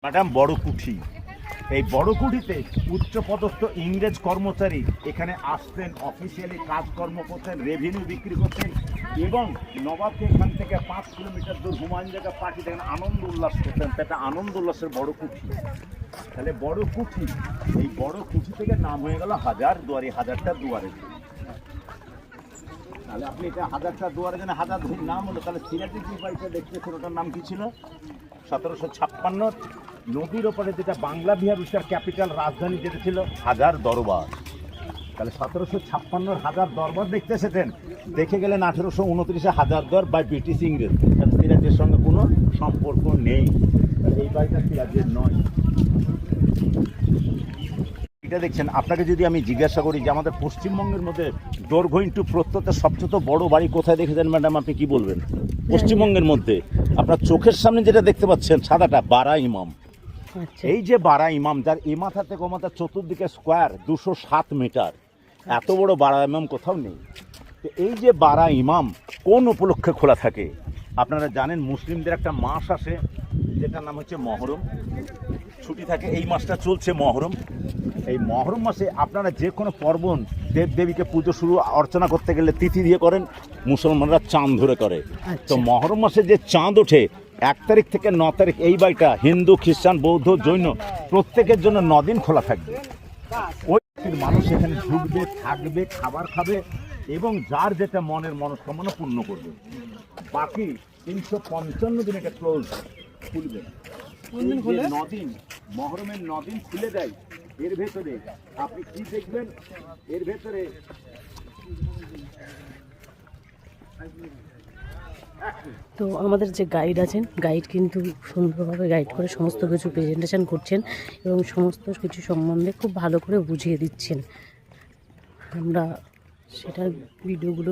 Madam বড় কুঠি, এই বড় কুঠিতে উচ্চপদস্থ ইংরেজ কর্মচারী এখানে আসতেন, অফিসিয়ালি কাজকর্ম করতেন, রেভিনিউ বিক্রি করতেন এবং নবাবকে এখান থেকে 5 কিলোমিটার দূর হুমায়ুন জায়গা পাঠিয়ে দেখেন আনন্দ উল্লাস করতেন। এটা আনন্দ উল্লাসের বড় কুঠি। তাহলে বড় কুঠি, এই বড় কুঠি থেকে নাম হয়ে গেল হাজার দুয়ারি, হাজারটা দুয়ারে। তাহলে আপনি এটা হাজারটা দুয়ারে যেন হাজার নাম হলো, তাহলে সিলেটের যে বাড়িটা দেখতেছেন ওটার নাম কি ছিল? 1756 নদীর ওপরে যেটা বাংলা বিহার উড়িষ্যার ক্যাপিটাল রাজধানী যেটা ছিল হাজার দরবার। তাহলে 1756 হাজার দরবার দেখতে এসেছেন, দেখে গেলেন 1829 হাজার দর বাই ব্রিটিশ ইংরেজ। তাহলে সিরাজের সঙ্গে কোনো সম্পর্ক নেই, এই বাড়িটা সিরাজের নয়। এটা দেখছেন, আপনাকে যদি আমি জিজ্ঞাসা করি যে আমাদের পশ্চিমবঙ্গের মধ্যে দৈর্ঘ্য ইন্টু প্রত্যেকটা সবচেয়ে বড় বাড়ি কোথায় দেখেছেন ম্যাডাম, আপনি কি বলবেন? পশ্চিমবঙ্গের মধ্যে আপনার চোখের সামনে যেটা দেখতে পাচ্ছেন সাদাটা, বারা ইমাম। এই যে বারা ইমাম, যার এ মাথা থেকে ও মাথার চতুর্দিকে স্কোয়ার 207 মিটার, এত বড় বারা ইমাম কোথাও নেই। তো এই যে বারা ইমাম কোন উপলক্ষে খোলা থাকে? আপনারা জানেন মুসলিমদের একটা মাস আসে যেটার নাম হচ্ছে মহরম, ছুটি থাকে। এই মাসটা চলছে মহরম। এই মহরম মাসে আপনারা যে কোনো পার্বণ দেবদেবীকে পুজো শুরু অর্চনা করতে গেলে তিথি দিয়ে করেন, মুসলমানরা চাঁদ ধরে করে। তো মহরম মাসে যে চাঁদ ওঠে 1 তারিখ থেকে 9 তারিখ, এই বাড়িটা হিন্দু, খ্রিস্টান, বৌদ্ধ, জৈন প্রত্যেকের জন্য 9 দিন খোলা থাকবে। ওই মানুষ এখানে ঢুকবে, থাকবে, খাবার খাবে এবং যার যেটা মনের মনস্কামনা পূর্ণ করবে। বাকি 355 দিন এটা ক্লোজ, খুলবে। 9 দিন মহরমের 9 দিন খুলে দেয়। এর ভেতরে আপনি কি দেখবেন? এর ভেতরে তো আমাদের যে গাইড আছেন, গাইড কিন্তু সুন্দরভাবে গাইড করে সমস্ত কিছু প্রেজেন্টেশন করছেন এবং সমস্ত কিছু সম্বন্ধে খুব ভালো করে বুঝিয়ে দিচ্ছেন। আমরা সেটার ভিডিওগুলো